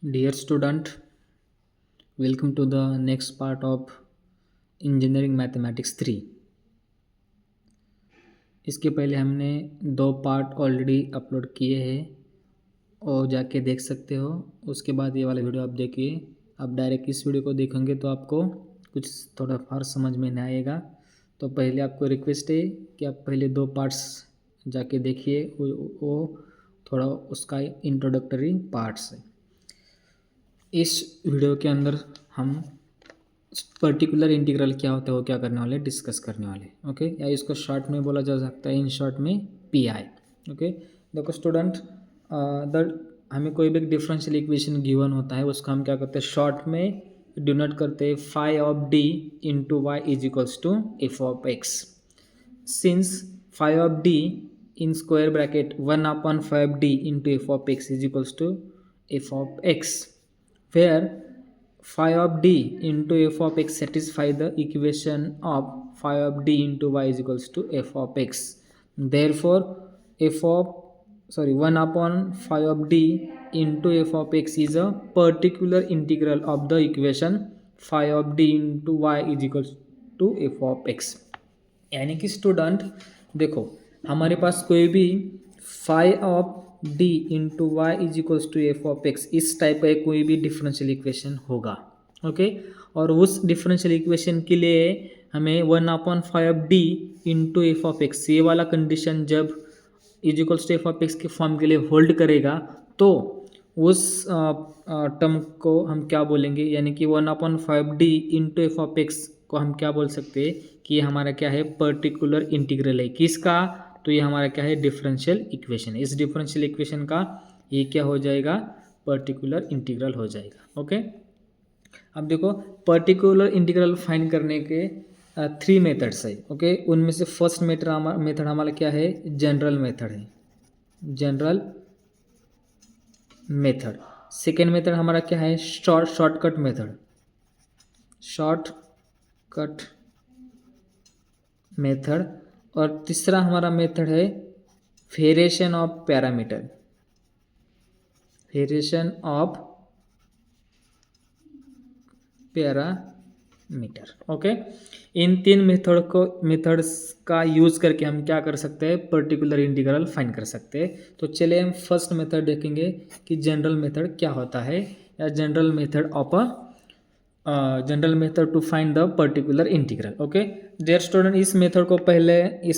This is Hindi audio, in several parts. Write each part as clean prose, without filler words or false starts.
Dear student, welcome to the next part of Engineering Mathematics 3। इसके पहले हमने दो पार्ट ऑलरेडी अपलोड किए हैं और जाके देख सकते हो। उसके बाद ये वाला वीडियो आप देखिए। आप डायरेक्ट इस वीडियो को देखेंगे तो आपको कुछ थोड़ा फार समझ में नहीं आएगा। तो पहले आपको रिक्वेस्ट है कि आप पहले दो पार्ट्स जाके देखिए, वो थोड़ा उसका इंट्रोडक्टरी पार्ट्स है। इस वीडियो के अंदर हम पर्टिकुलर इंटीग्रल क्या होता है वो क्या करने वाले, डिस्कस करने वाले। ओके, या इसको शॉर्ट में बोला जा सकता है, इन शॉर्ट में पीआई। ओके, देखो स्टूडेंट, द हमें कोई भी डिफरेंशियल इक्वेशन गिवन होता है, उसका हम क्या करते हैं, शॉर्ट में डिनोट करते हैं phi of D into y is equals to f of x. Since phi of D in square bracket 1 upon 5d into f of x is equals to f of x, where phi of d into f of x satisfy the equation of phi of d into y is equals to f of x. Therefore f of 1 upon phi of d into f of x is a particular integral of the equation phi of d into y is equals to f of x। यानी कि स्टूडेंट देखो, हमारे पास कोई भी phi of D into y is equals to f of x, इस टाइप का कोई भी डिफरेंशियल इक्वेशन होगा। ओके, और उस डिफरेंशियल इक्वेशन के लिए हमें 1/5 D into f of x, ये वाला कंडीशन जब is equals to f of x के फॉर्म के लिए होल्ड करेगा तो उस टर्म को हम क्या बोलेंगे, यानी कि 1/5 D into f of x को हम क्या बोल सकते हैं कि ये हमारा क्या है, पर्टिकुलर इंटीग्रल है। किसका? तो ये हमारा क्या है, डिफरेंशियल इक्वेशन है। इस डिफरेंशियल इक्वेशन का ये क्या हो जाएगा, पर्टिकुलर इंटीग्रल हो जाएगा। ओके, अब देखो पर्टिकुलर इंटीग्रल फाइंड करने के 3 मेथड्स है। ओके, उनमें से फर्स्ट मेथड हमारा क्या है, जनरल मेथड है, जनरल मेथड। सेकेंड मेथड हमारा क्या है, शॉर्टकट मेथड, शॉर्टकट मेथड। और तीसरा हमारा मेथड है variation of parameter, variation of parameter. Okay, इन तीन मेथड्स का यूज करके हम क्या कर सकते हैं, पर्टिकुलर इंटीग्रल फाइंड कर सकते हैं। तो चलिए हम फर्स्ट मेथड देखेंगे कि जनरल मेथड क्या होता है, या general method of general method to find the particular integral. Okay dear student, इस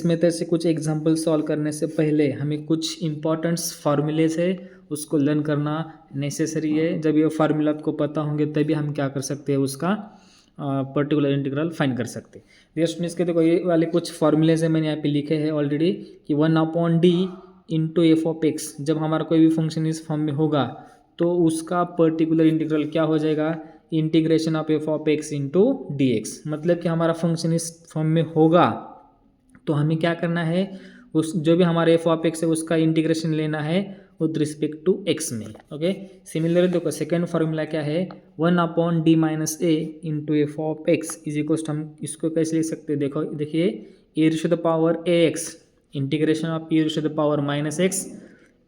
मेथड से कुछ एग्जांपल सॉल्व करने से पहले हमें कुछ इंपॉर्टेंट्स फार्मूलेस है, उसको लर्न करना नेसेसरी है। जब ये फार्मूला आपको पता होंगे तभी हम क्या कर सकते हैं, उसका पर्टिकुलर इंटीग्रल फाइंड कर सकते हैं। डियर स्टूडेंट्स के देखो, ये वाले कुछ फार्मूलेज है, मैंने यहाँ पे लिखे हैं ऑलरेडी कि 1/d into f of x, जब हमारा कोई भी फंक्शन इस फॉर्म में होगा तो उसका पर्टिकुलर इंटीग्रल क्या हो जाएगा, integration of F of x into d x. मतलब कि हमारा फंक्शन इस फॉर्म में होगा तो हमें क्या करना है, उस जो भी हमारे एफ ऑफ एक्स है उसका इंटीग्रेशन लेना है विद रिस्पेक्ट टू एक्स में। ओके, सिमिलरली देखो सेकेंड फार्मूला क्या है, 1/d minus a into f of x is equal to, हम इसको कैसे लिख सकते हैं, देखो देखिए a to the power a x integration of a to the power minus x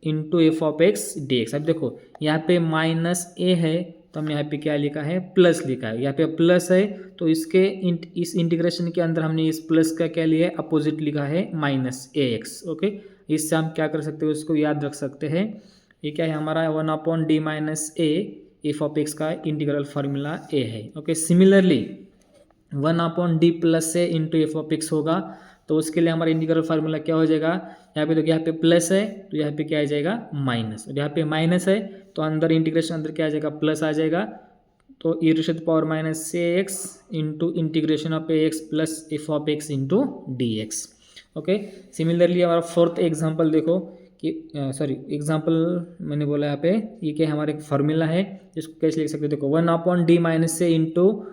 into f of x d x. अब देखो यहाँ पे माइनस ए है तो हमने यहाँ पे क्या लिखा है, प्लस लिखा है। यहाँ पे प्लस है तो इस इंटीग्रेशन के अंदर हमने इस प्लस का क्या लिया है, अपोजिट लिखा है माइनस ए एक्स। ओके, इससे हम क्या कर सकते हैं, उसको याद रख सकते हैं। ये क्या है हमारा 1/d minus A F of x का इंटीग्रल फार्मूला ए है। Okay, similarly 1/d plus A into f of x होगा तो उसके लिए हमारा इंटीग्रल फार्मूला क्या हो जाएगा, यहाँ पे तो यहाँ पे प्लस है तो यहाँ पे क्या आ जाएगा, माइनस। और यहाँ पे माइनस है तो अंदर इंटीग्रेशन अंदर क्या आ जाएगा, प्लस आ जाएगा। तो e to the power minus a x into integration of a x plus f of x into d x. Okay, similarly हमारा फोर्थ एग्जाम्पल देखो कि एग्जाम्पल मैंने बोला यहाँ पे, ये क्या हमारे फार्मूला है, इसको कैसे लिख सकते हैं, देखो 1/d minus a into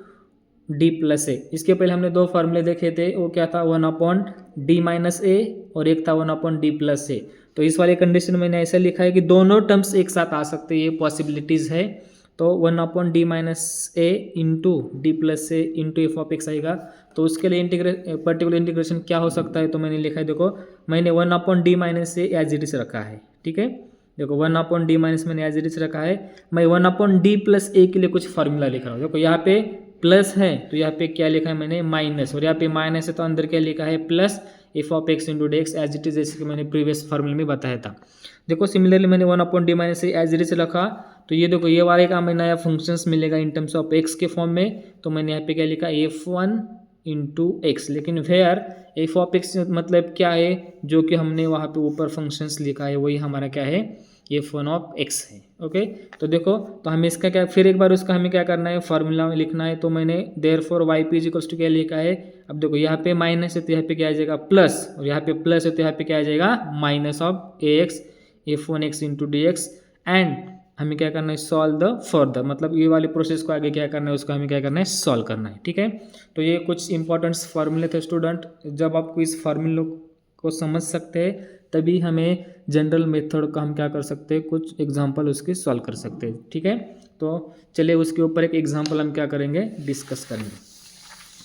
D plus ए। इसके पहले हमने दो फार्मूले देखे थे, वो क्या था, 1/d माइनस ए और एक था 1/d प्लस ए। तो इस वाले कंडीशन में मैंने ऐसा लिखा है कि दोनों टर्म्स एक साथ आ सकते हैं, ये पॉसिबिलिटीज़ है। तो 1/d minus a into D plus A into f of x आएगा। तो उसके लिए पर्टिकुलर इंटीग्रेशन क्या हो सकता है, तो मैंने लिखा है, देखो मैंने 1/d minus a as it is रखा है, ठीक है। देखो 1/d माइनस मैंने एज इट इज रखा है, मैं 1/d प्लस ए के लिए कुछ फॉर्मूला लिख रहा हूँ। देखो यहाँ पे प्लस है तो यहाँ पे क्या लिखा है मैंने माइनस, और यहाँ पे माइनस है तो अंदर क्या लिखा है plus f of x into d x as it is, जैसे कि मैंने प्रीवियस फार्मूले में बताया था। देखो सिमिलरली मैंने 1/d minus as it is रखा, तो ये देखो ये वाले का हमें नया फंक्शंस मिलेगा इन टर्म्स ऑफ एक्स के फॉर्म में, तो मैंने यहाँ पे क्या लिखा f1 इंटू एक्स, लेकिन वेयर एफ ऑफ एक्स मतलब क्या है, जो कि हमने वहाँ पे ऊपर फंक्शंस लिखा है वही हमारा क्या है f1 ऑफ एक्स है। ओके, तो देखो तो हमें इसका क्या फिर एक बार उसका हमें क्या करना है फार्मूला में लिखना है, तो मैंने therefore y p equals to क्या लिखा है। अब देखो यहाँ पे माइनस है तो यहाँ पे क्या आ जाएगा प्लस, और यहाँ पे प्लस है तो यहाँ पे क्या आ जाएगा minus of a x f1 x into d x, and हमें क्या करना है सॉल्व द फर्दर, मतलब ये वाली प्रोसेस को आगे क्या करना है उसको हमें क्या करना है सॉल्व करना है। ठीक है, तो ये कुछ इंपॉर्टेंट फार्मूले थे स्टूडेंट, जब आपको इस फार्मूलों को समझ सकते हैं तभी हमें जनरल मेथड का हम क्या कर सकते हैं कुछ एग्जांपल उसके सॉल्व कर सकते हैं। ठीक है, तो चलिए उसके ऊपर एक एग्जांपल हम क्या करेंगे डिस्कस करेंगे।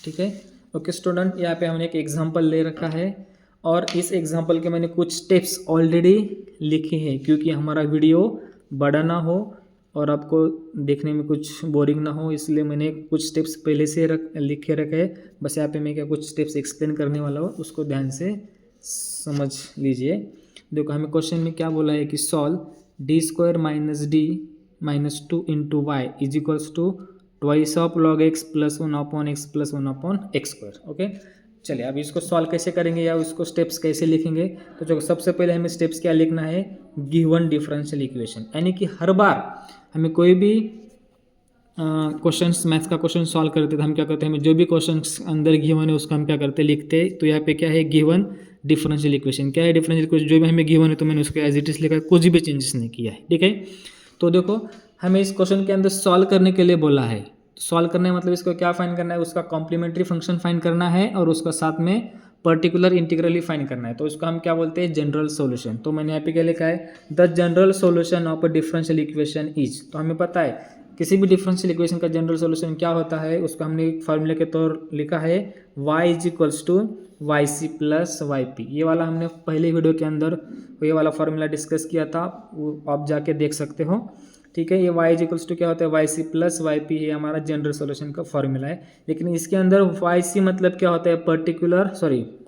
ठीक है, ओके स्टूडेंट, यहाँ पे हमने एक एग्जांपल ले रखा है और इस एग्जांपल के मैंने कुछ स्टेप्स ऑलरेडी लिखे हैं, क्योंकि हमारा वीडियो बड़ा ना हो और आपको देखने में कुछ बोरिंग ना हो, इसलिए मैंने कुछ स्टेप्स पहले से लिखे रखे हैं। बस यहाँ पे मैं क्या कुछ स्टेप्स एक्सप्लेन करने वाला हूँ, उसको ध्यान से समझ लीजिए। देखो हमें क्वेश्चन में क्या बोला है कि solve D square minus D minus 2 into y is equals to twice of log x plus 1/x plus 1/x square. Okay, चलिए अब इसको सॉल्व कैसे करेंगे या उसको स्टेप्स कैसे लिखेंगे, तो जो सबसे पहले हमें स्टेप्स क्या लिखना है गिवन डिफरेंशियल इक्वेशन, यानी कि हर बार हमें कोई भी क्वेश्चंस मैथ्स का क्वेश्चन सॉल्व करते तो हम क्या करते हैं, हमें जो भी क्वेश्चंस अंदर गिवन है उसका हम क्या करते हैं लिखते हैं। तो यहाँ पे क्या है गिवन डिफरेंशियल इक्वेशन, क्या है डिफरेंशियल इक्वेशन, जो भी हमें गिवन है तो मैंने उसको एज इट इज लिखा है, कुछ भी चेंजेस नहीं किया है। ठीक है, तो देखो हमें इस क्वेश्चन के अंदर सॉल्व करने के लिए बोला है, सॉल्व करना है मतलब इसको क्या फाइंड करना है, उसका कॉम्प्लीमेंट्री फंक्शन फाइंड करना है और उसका साथ में पर्टिकुलर इंटीग्रली फाइंड करना है, तो इसको हम क्या बोलते हैं जनरल सॉल्यूशन। तो मैंने यहाँ पे क्या लिखा है the general solution of a differential equation is, तो हमें पता है किसी भी डिफरेंशियल इक्वेशन का जनरल सॉल्यूशन क्या होता है, उसको हमने एक फार्मूले के तौर लिखा है y is equals to y c plus y p. ये वाला हमने पहले वीडियो के अंदर ये वाला फार्मूला डिस्कस किया था, वो आप जाके देख सकते हो। ठीक है, ये y इज इक्वल्स टू क्या होता है y c plus y p, ये हमारा जनरल सॉल्यूशन का फार्मूला है। लेकिन इसके अंदर वाई सी मतलब क्या होता है पर्टिकुलर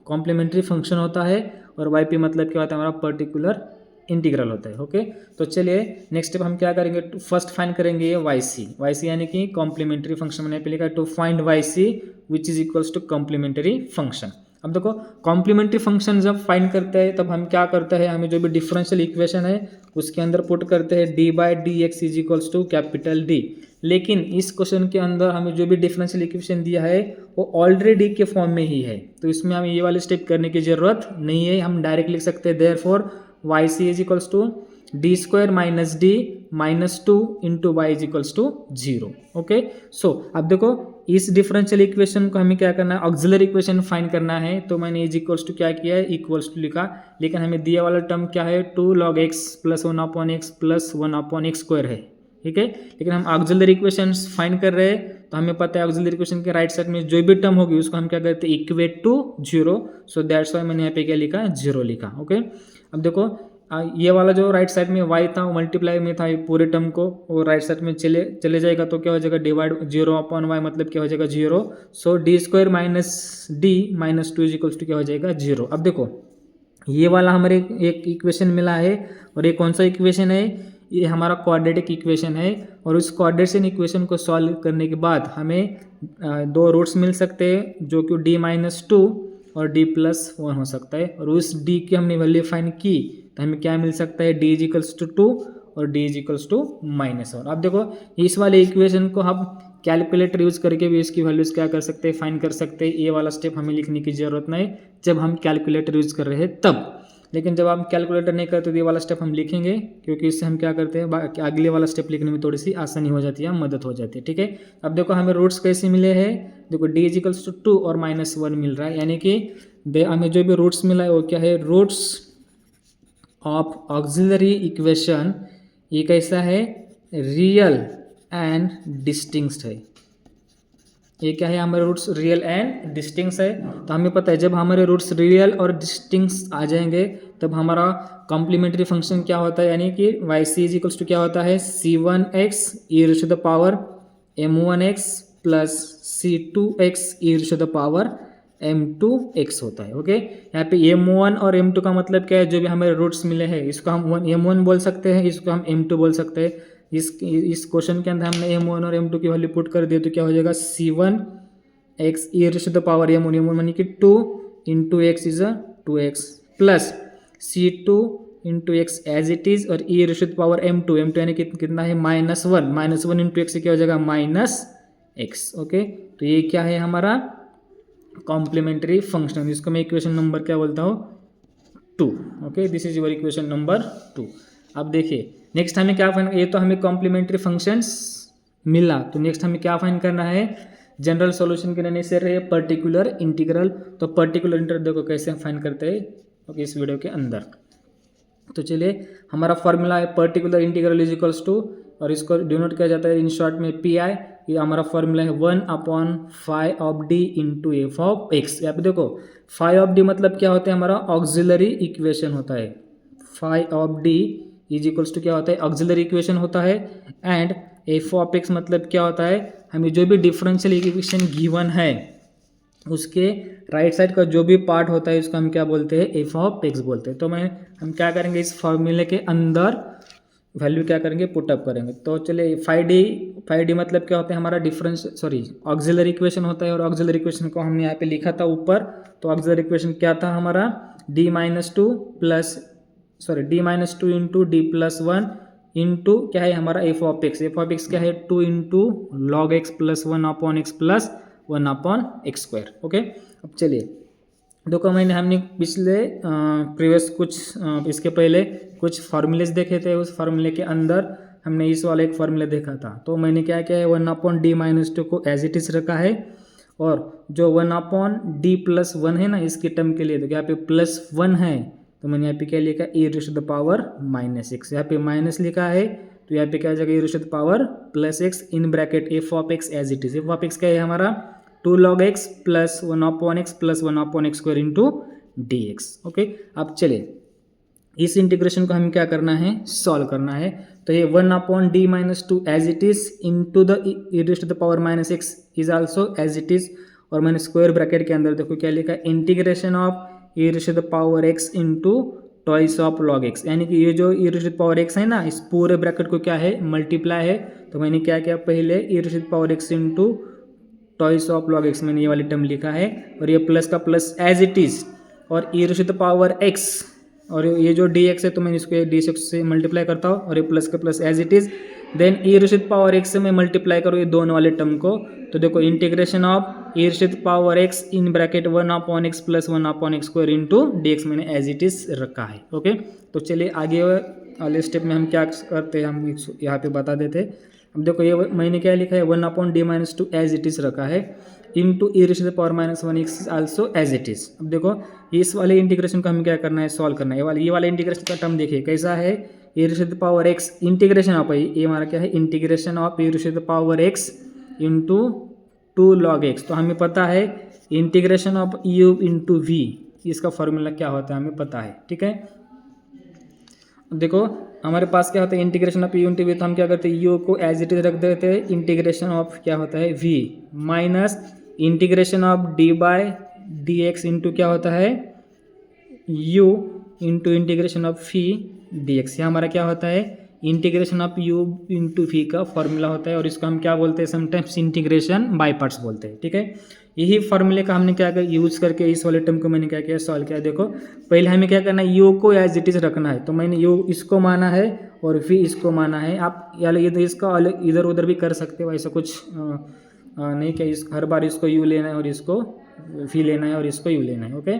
कॉम्प्लीमेंट्री फंक्शन होता है, और वाई पी मतलब क्या होता है हमारा पर्टिकुलर इंटीग्रल होता है। ओके, तो चलिए नेक्स्ट स्टेप हम क्या करेंगे, फर्स्ट फाइंड करेंगे ये वाई सी यानी कि कॉम्प्लीमेंट्री फंक्शन मैंने पे लिखा है to find y c which is equals to complementary function. अब देखो कॉम्प्लीमेंट्री फंक्शन जब फाइंड करते हैं तब हम क्या करते हैं, हमें जो भी डिफरेंशियल इक्वेशन है उसके अंदर पुट करते हैं D by d x is equals to capital D. लेकिन इस क्वेश्चन के अंदर हमें जो भी डिफरेंशियल इक्वेशन दिया है वो ऑलरेडी के फॉर्म में ही है, तो इसमें हमें ये वाले स्टेप करने की जरूरत नहीं है, हम डायरेक्ट लिख सकते हैं therefore y C is equals to d square minus D minus 2 into y is equals to 0। Okay, so अब देखो इस डिफरेंशियल इक्वेशन को हमें क्या करना है ऑक्सिलरी इक्वेशन फाइंड करना है, तो मैंने इज इक्वल्स टू क्या किया है इक्वल्स टू लिखा, लेकिन हमें दिया वाला टर्म क्या है 2 log x plus 1/x plus 1/x square है। ठीक है, लेकिन हम ऑक्सिलरी इक्वेशन फाइंड कर रहे हैं तो हमें पता है ऑक्सिलरी इक्वेशन के राइट साइड में जो भी टर्म होगी उसको हम क्या करते हैं equate to 0, so that's why मैंने यहाँ पे क्या लिखा 0 लिखा। ओके, अब देखो ये वाला जो राइट साइड में y था वो मल्टीप्लाई में था पूरे टर्म को, और राइट साइड में चले जाएगा तो क्या हो जाएगा डिवाइड 0/y मतलब क्या हो जाएगा 0, so d square minus D minus 2 is equals to क्या हो जाएगा 0। अब देखो ये वाला हमारे एक इक्वेशन मिला है, और ये कौन सा इक्वेशन है, ये हमारा क्वाड्रेटिक इक्वेशन है, और उस क्वाड्रेटिक इक्वेशन को सॉल्व करने के बाद हमें दो रूट्स मिल सकते हैं जो कि d माइनस 2 और d प्लस 1 हो सकता है, और उस d की हमने वैल्यू फाइंड की तो हमें क्या मिल सकता है d इज इक्वल्स टू 2 और d इज इक्वल्स टू -1। अब देखो इस वाले इक्वेशन को हम कैलकुलेटर यूज़ करके भी इसकी वैल्यूज़ क्या कर सकते हैं फाइंड कर सकते हैं, ये वाला स्टेप हमें लिखने की ज़रूरत नहीं जब हम कैलकुलेटर यूज़ कर रहे हैं तब, लेकिन जब हम कैलकुलेटर नहीं करते तो ये वाला स्टेप हम लिखेंगे, क्योंकि इससे हम क्या करते हैं अगले वाला स्टेप लिखने में थोड़ी सी आसानी हो जाती है, मदद हो जाती है। ठीक है, अब देखो हमें रूट्स कैसे मिले हैं, देखो d इज इक्वल्स टू 2 और -1 मिल रहा है, यानी कि हमें जो भी रूट्स मिला है वो क्या है रूट्स ऑफ ऑक्सिलरी इक्वेशन, ये कैसा है रियल एंड डिस्टिंक्ट है। ये क्या है हमारे रूट्स रियल एंड डिस्टिंक्ट है, तो हमें पता है जब हमारे रूट्स रियल और डिस्टिंक्ट आ जाएंगे तब हमारा कॉम्प्लीमेंट्री फंक्शन क्या होता है, यानी कि Y C is equals to क्या होता है c1x e to the power m1x plus c2x e to the power m2x होता है। ओके, यहाँ पे m1 और m2 का मतलब क्या है, जो भी हमें रूट्स मिले हैं इसको हम m1 बोल सकते हैं, इसको हम m2 बोल सकते हैं। इस क्वेश्चन के अंदर हमने m1 और m2 की वैल्यू पुट कर दिए तो क्या हो जाएगा c1x e to the power m1 यानी कि 2 into x is 2x plus c2 into x as it is और e to the power m2 यानी कितना है -1 इंटू एक्स से क्या हो जाएगा -x। ओके, तो ये क्या है हमारा कॉम्प्लीमेंट्री फंक्शन, इसको मैं इक्वेशन नंबर क्या बोलता हूँ 2। Okay, this is your equation number 2। अब देखिए नेक्स्ट हमें क्या फाइंड, ये तो हमें कॉम्प्लीमेंट्री फंक्शंस मिला, तो नेक्स्ट हमें क्या फाइंड करना है, जनरल सॉल्यूशन के लिए से रहे पर्टिकुलर इंटीग्रल। तो पर्टिकुलर इंटीग्रल देखो कैसे हम फाइंड करते हैं, ओके, इस वीडियो के अंदर। तो चलिए हमारा फॉर्मूला है particular integral is equals to, और इसको डिनोट किया जाता है इन शॉर्ट में PI। ये हमारा फॉर्मूला है 1/phi of d into f of x. यहाँ पे देखो phi ऑफ d मतलब क्या होता है, हमारा ऑक्सिलरी इक्वेशन होता है। phi of d is equals to क्या होता है, ऑक्सिलरी इक्वेशन होता है। एंड एफ ऑफ एक्स मतलब क्या होता है, हमें जो भी डिफरेंशियल इक्वेशन गिवन है उसके राइट साइड का जो भी पार्ट होता है उसको हम क्या बोलते हैं, एफ ऑफ एक्स बोलते हैं। तो हम क्या करेंगे, इस फॉर्मूले के अंदर वैल्यू क्या करेंगे, पुटअप करेंगे। तो चलिए फाइव डी मतलब क्या होता है, हमारा ऑक्सिलरी इक्वेशन होता है, और ऑक्सिलरी इक्वेशन को हमने यहाँ पे लिखा था ऊपर। तो ऑक्सिलरी इक्वेशन क्या था हमारा d minus two into D plus 1 into क्या है हमारा एफ ऑफ एक्स क्या है 2 into log x plus 1/x plus 1/x square. Okay, अब चलिए देखो हमने पिछले प्रीवियस इसके पहले कुछ फार्मूलेज देखे थे, उस फार्मूले के अंदर हमने इस वाला एक फार्मूला देखा था। तो मैंने क्या किया है 1/d-2 को एज इट इज रखा है, और जो 1/d+1 है ना इसके टर्म के लिए, तो यहाँ पे +1 है, तो मैंने यहाँ पे क्या लिखा e to the power -x, यहाँ पे माइनस लिखा है, तो यहाँ पे क्या हो जाएगा e to the power +x in bracket f of x as it is. F of x क्या है हमारा 2 log x plus 1/x plus 1/x square into d x. Okay, अब चलिए इस इंटीग्रेशन को हमें क्या करना है, सॉल्व करना है। तो ये 1/d-2 as it is into the e to the power -x is also as it is, और मैंने स्क्वायर ब्रैकेट के अंदर देखो क्या लिखा है, integration of e to the power x into twice of log x, यानी कि ये जो e to the power x है ना इस पूरे ब्रैकेट को क्या है मल्टीप्लाई है। तो मैंने क्या किया, पहले e to the power x into twice of log x मैंने ये वाली टर्म लिखा है, और ये प्लस का प्लस एज इट इज, और e to the power x, और ये जो dx है तो मैं इसको dx से मल्टीप्लाई करता हूँ, और ये प्लस का plus as it is, then e to the power x से मैं मल्टीप्लाई करूँ ये दोनों वाले टर्म को। तो देखो integration of e to the power x in bracket 1/x plus 1/x square into dx मैंने एज इट इज रखा है। ओके, तो चलिए आगे वाले स्टेप में हम क्या करते हैं, हम यहाँ पे बता देते हैं। अब देखो ये मैंने क्या लिखा है 1/d-2 एज इट इज रखा है into e to the power -1x also as it is. अब देखो इस वाले इंटीग्रेशन को हमें क्या करना है, सॉल्व करना है। ये वाले इंटीग्रेशन का टर्म देखिए कैसा है, e to the power x integration of ये हमारा क्या है integration of e to the power x into 2 log x। तो हमें पता है integration of u into v, इसका फॉर्मूला क्या होता है हमें पता है, ठीक है। देखो हमारे पास क्या होता है integration of u into v, तो हम क्या करते हैं यू को एज इट इज रख देते हैं, इंटीग्रेशन ऑफ क्या होता है v minus integration of d by d x into क्या होता है u into integration of phi d x. हमारा क्या होता है integration of u into phi का फॉर्मूला होता है, और इसको हम क्या बोलते हैं समटाइम्स इंटीग्रेशन बाय पार्ट्स बोलते हैं, ठीक है। यही फॉर्मूले का हमने क्या किया यूज़ करके इस वाले टर्म को मैंने क्या किया सॉल्व किया। देखो पहले हमें क्या करना है यू को एज इट इज रखना है, तो मैंने यू इसको माना है और वी इसको माना है। आप या इसका इधर उधर भी कर सकते हो, ऐसा कुछ नहीं क्या हर बार इसको यू लेना है और इसको वी लेना है और इसको यू लेना है। ओके,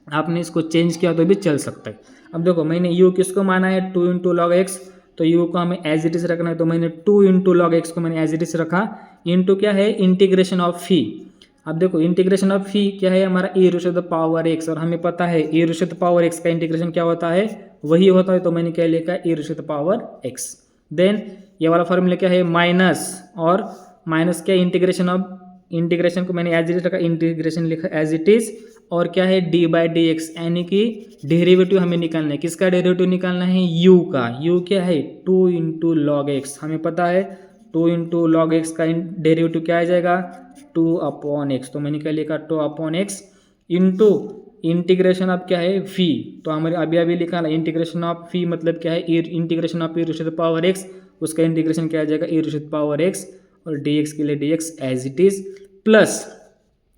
आपने इसको चेंज किया तो भी चल सकता है। अब देखो मैंने यू किसको माना है 2 इंटू लॉग एक्स, तो यू को हमें एज इट इज रखना है, तो मैंने 2 इंटू लॉग एक्स को मैंने एज इट इज रखा इंटू क्या है इंटीग्रेशन ऑफ फी। अब देखो इंटीग्रेशन ऑफ फी क्या है हमारा e to the power x, और हमें पता है e to the power x का इंटीग्रेशन क्या होता है वही होता है, तो मैंने क्या लिखा है e to the power x। Then ये वाला फॉर्मूला क्या है माइनस, और माइनस क्या इंटीग्रेशन को मैंने एज इट इज रखा, इंटीग्रेशन लिखा एज इट इज, और क्या है डी बाई डी एक्स, यानी कि डेरिवेटिव हमें निकालना है। किसका डेरिवेटिव निकालना है? यू का। यू क्या है? 2 इंटू लॉग एक्स। हमें पता है 2 इंटू लॉग एक्स का डेरिवेटिव क्या आ जाएगा? 2 अपॉन एक्स। तो मैंने क्या लिखा? 2 upon x into integration of क्या है? फी। तो हमारे अभी अभी लिखा ना इंटीग्रेशन ऑफ फी मतलब क्या है? Integration of e to the power x, उसका इंटीग्रेशन क्या आ जाएगा? E to the power x, और डी एक्स के लिए d x as it is plus.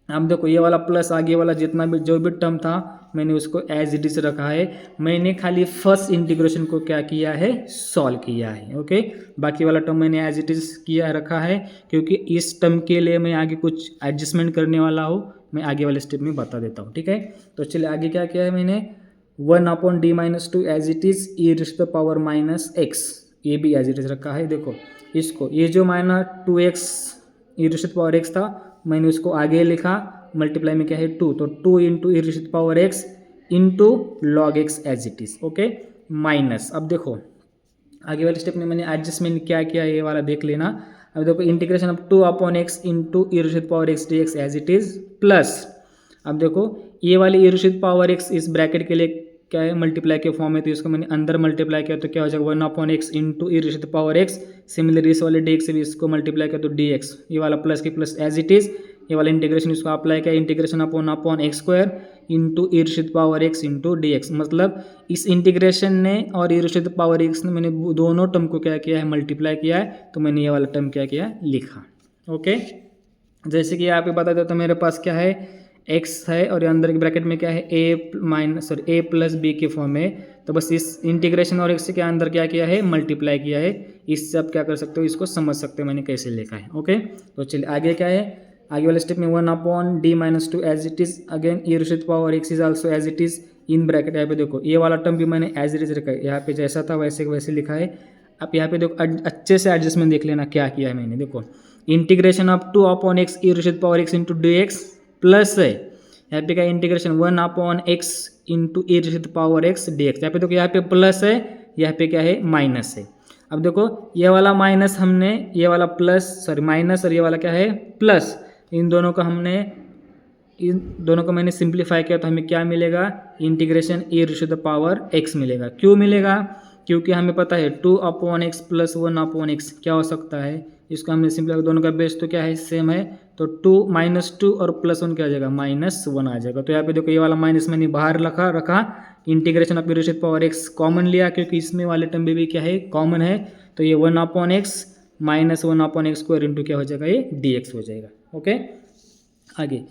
अब देखो ये वाला प्लस आगे वाला जितना भी जो भी टर्म था मैंने उसको एज इट इज रखा है। मैंने खाली फर्स्ट इंटीग्रेशन को क्या किया है? सॉल्व किया है। ओके, बाकी वाला टर्म मैंने एज इट इज किया रखा है, क्योंकि इस टर्म के लिए मैं आगे कुछ एडजस्टमेंट करने वाला हूँ, मैं आगे वाले स्टेप में बता देता हूँ। ठीक है, तो चलिए आगे क्या किया है मैंने? 1 upon d minus two as it is e to the power minus x, ये भी एज इट इज रखा है। देखो इसको, ये जो minus 2x e to the power x था मैंने उसको आगे लिखा, मल्टीप्लाई में क्या है 2, तो 2 into e to the power x into log x as it is. Okay, minus. अब देखो आगे वाले स्टेप में मैंने एडजस्टमेंट क्या किया ये वाला देख लेना। अब देखो integration of 2 upon x into e to the power x d x as it is plus. अब देखो ये वाली e to the power x इस ब्रैकेट के लिए क्या है? मल्टीप्लाई के फॉर्म में, तो इसको मैंने अंदर मल्टीप्लाई किया तो क्या हो जाएगा? 1 upon x into e to the power x. Similarly इस वाले डी एक्स से भी इसको मल्टीप्लाई किया तो डी एक्स, ये वाला प्लस के प्लस एज इट इज, ये वाला इंटीग्रेशन इसको अप्लाई किया, integration upon x square into e to the power x into d x. मतलब इस इंटीग्रेशन ने और e to the power x ने मैंने दोनों टर्म को क्या किया है? मल्टीप्लाई किया है, तो मैंने ये वाला टर्म क्या किया? लिखा। ओके, जैसे कि यहाँ पे बता देता तो मेरे पास क्या है? x है और अंदर के ब्रैकेट में क्या है? a प्लस बी के फॉर्म में, तो बस इस इंटीग्रेशन और x के अंदर क्या किया है? मल्टीप्लाई किया है। इससे आप क्या कर सकते हो? इसको समझ सकते हो मैंने कैसे लिखा है। ओके, तो चलिए आगे क्या है? आगे वाले स्टेप में 1 upon d minus two as it is again e to the power x is also as it is in bracket. यहाँ पे देखो ये वाला टर्म भी मैंने एज इट इज रखा है, यहाँ पे जैसा था वैसे वैसे लिखा है। अब यहाँ पे देखो अच्छे से एडजस्टमेंट देख लेना क्या किया है मैंने। देखो integration of 2 upon x e to the power x into d x plus है, यहाँ पे क्या? Integration 1 upon x into e to the power x d x. यहाँ पे देखो यहाँ पे प्लस है, यहाँ पे क्या है? माइनस है। अब देखो ये वाला माइनस हमने, ये वाला प्लस सॉरी माइनस, और ये वाला क्या है? प्लस। इन दोनों को मैंने सिंप्लीफाई किया तो हमें क्या मिलेगा? Integration e to the power x मिलेगा। क्यों मिलेगा? क्योंकि हमें पता है 2 upon x plus 1 upon x क्या हो सकता है? इसको हमने सिंपली, दोनों का बेस तो क्या है? सेम है, तो 2 -2 और +1 क्या आ जाएगा? -1 आ जाएगा। तो यहाँ पे देखो ये वाला माइनस मैंने बाहर रखा, integration of e to the power x common लिया, क्योंकि इसमें वाले टर्म भी क्या है? कॉमन है। तो ये 1 upon x minus 1 upon x square into क्या हो जाएगा? ये डी एक्स हो जाएगा। ओके, आगे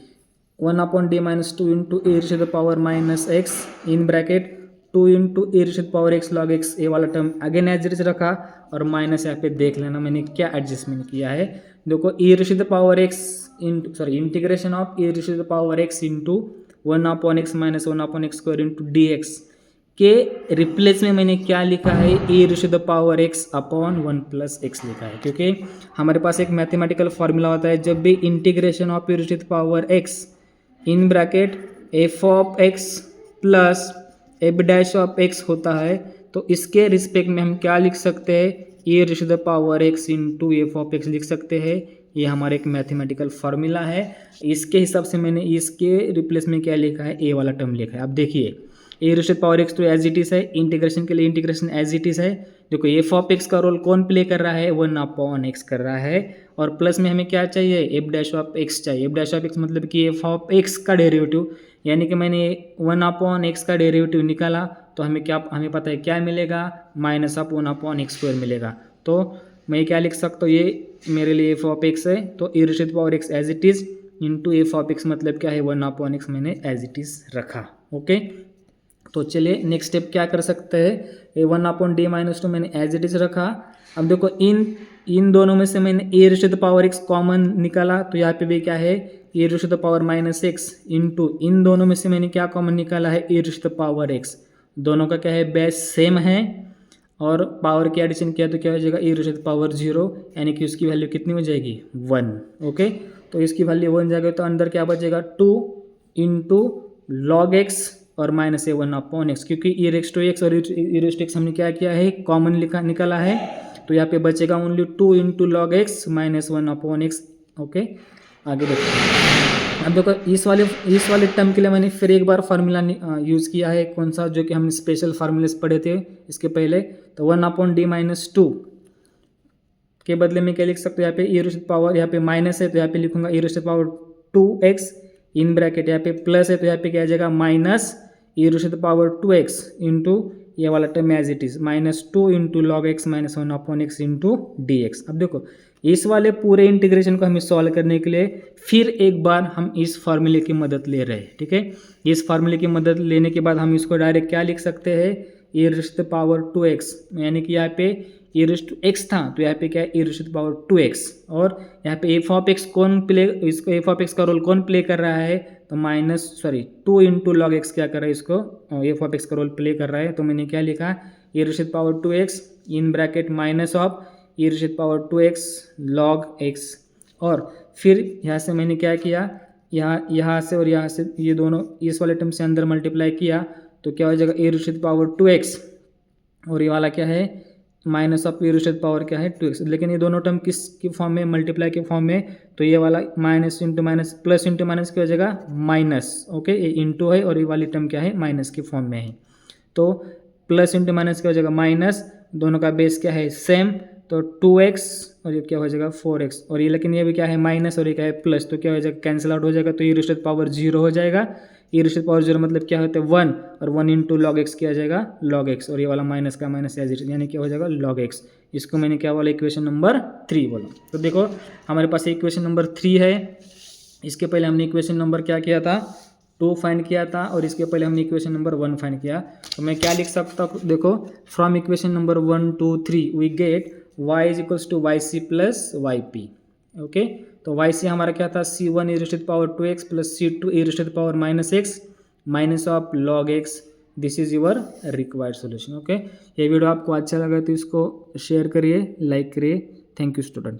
1 upon d minus two into e to the power minus x in bracket 2 into e to the power x log x, ये वाला term again as it is रखा, और माइनस यहाँ पे देख लेना मैंने क्या एडजस्टमेंट किया है। देखो e to the power x integration of e to the power x into 1 upon x minus 1 upon x square into d x के रिप्लेस में मैंने क्या लिखा है? E to the power x upon 1 plus x लिखा है, क्योंकि हमारे पास एक मैथमेटिकल फॉर्मूला होता है, जब भी integration of e to the power x in bracket f of x plus f dash of x होता है, तो इसके रिस्पेक्ट में हम क्या लिख सकते हैं? A to the power x into f of x लिख सकते हैं। ये हमारा एक मैथमेटिकल फार्मूला है। इसके हिसाब से मैंने इसके रिप्लेस में क्या लिखा है? ए वाला टर्म लिखा है। अब देखिए a to the power x तो एज इट इज है, इंटीग्रेशन के लिए इंटीग्रेशन एज इट इज है। देखो एफ ऑफ एक्स का रोल कौन प्ले कर रहा है? 1 अपॉन एक्स कर रहा है, और प्लस में हमें क्या चाहिए? एफ डैश ऑफ एक्स चाहिए। एफ डैश ऑफ एक्स मतलब कि एफ ऑफ एक्स का डेरिवेटिव, यानी कि मैंने 1 अपॉन एक्स का डेरिवेटिव निकाला, तो हमें पता है क्या मिलेगा? Minus of 1 upon x square मिलेगा। तो मैं क्या लिख सकता हूँ? ये मेरे लिए एफ ऑफ एक्स है, तो e to the power x as it is into f of x मतलब क्या है? 1 अपॉन एक्स मैंने एज इट इज रखा। ओके, तो चलिए नेक्स्ट स्टेप क्या कर सकते हैं? A 1 upon d minus two मैंने एज इट इज रखा। अब देखो इन दोनों में से मैंने a to the power x common निकाला, तो यहाँ पे भी क्या है? A to the power minus x into इन दोनों में से मैंने क्या कॉमन निकाला है? A to the power x. दोनों का क्या है? बेस सेम है, और पावर की एडिशन किया तो क्या हो जाएगा? ए टू द पावर 0, यानी कि उसकी वैल्यू कितनी हो जाएगी? 1। ओके, तो इसकी वैल्यू 1 जाएगा, तो अंदर क्या बचेगा? 2 इंटू लॉग एक्स और माइनस 1 अपॉन एक्स, क्योंकि ई रेक्स टू एक्स और ई रेक्स टू एक्स हमने क्या किया है? कॉमन निकाला है, तो यहाँ पे बचेगा only 2 into log x minus 1 upon x. Okay, आगे देखते हैं। अब देखो इस वाले टर्म के लिए मैंने फिर एक बार फार्मूला यूज़ किया है, कौन सा, जो कि हमने स्पेशल फार्मूलेस पढ़े थे इसके पहले। तो 1/d-2 के बदले में क्या लिख सकते हो यहाँ पे e टू पावर, यहाँ पे माइनस है तो यहाँ पे लिखूंगा e to power 2x in bracket, यहाँ पे प्लस है तो यहाँ पे क्या आ जाएगा minus e to power 2x into ये वाला term as it is -2 into log x minus 1/x into d x. अब देखो इस वाले पूरे इंटीग्रेशन को हमें सॉल्व करने के लिए फिर एक बार हम इस फार्मूले की मदद ले रहे हैं, ठीक है। इस फार्मूले की मदद लेने के बाद हम इसको डायरेक्ट क्या लिख सकते हैं, e टू पावर 2x, यानी कि यहाँ पे e टू x था तो यहाँ पे क्या है e टू पावर 2x, और यहाँ पे f ऑफ x कौन प्ले, इसको f ऑफ x का रोल कौन प्ले कर रहा है, तो 2 इंटू लॉग एक्स क्या कर रहा है, इसको f ऑफ x का रोल प्ले कर रहा है। तो मैंने क्या लिखा, e to power 2x in bracket minus of e to power 2x log x, और फिर यहाँ से मैंने क्या किया, यहाँ से और यहाँ से ये दोनों इस वाले टर्म से अंदर मल्टीप्लाई किया तो क्या हो जाएगा e टू पावर 2x, और ये वाला क्या है minus of e to power क्या है 2x। लेकिन ये दोनों टर्म किस की फॉर्म में, मल्टीप्लाई के फॉर्म में, तो ये वाला minus into minus plus into minus की हो जाएगा माइनस, ओके। ये इंटू है और ये वाली टर्म क्या है माइनस की फॉर्म में है, तो प्लस इंटू माइनस क्या हो जाएगा माइनस, दोनों का बेस क्या है सेम, तो 2x और ये क्या हो जाएगा 4x, और ये लेकिन ये भी क्या है माइनस और ये क्या है प्लस, तो क्या हो जाएगा कैंसिल आउट हो जाएगा, तो e टू पावर 0 हो जाएगा। e टू पावर 0 मतलब क्या होता है 1, और 1 इंटू लॉग एक्स क्या आ जाएगा लॉग एक्स, और ये वाला माइनस का माइनस एज इट, यानी क्या हो जाएगा लॉग एक्स। इसको मैंने क्या बोला इक्वेशन नंबर 3 बोला। तो देखो हमारे पास इक्वेशन नंबर 3 है, इसके पहले हमने इक्वेशन नंबर क्या किया था 2 फाइंड किया था, और इसके पहले हमने इक्वेशन नंबर 1 फाइंड किया। तो मैं क्या लिख सकता हूँ, देखो from equation number 1 2 3 we get y is equals to y c plus y p, okay. तो वाई सी हमारा क्या था c1 e to power 2x plus c2 e to power -x minus of log x, this is your required solution, okay. ये वीडियो आपको अच्छा लगा तो इसको शेयर करिए, लाइक करिए। Thank you student.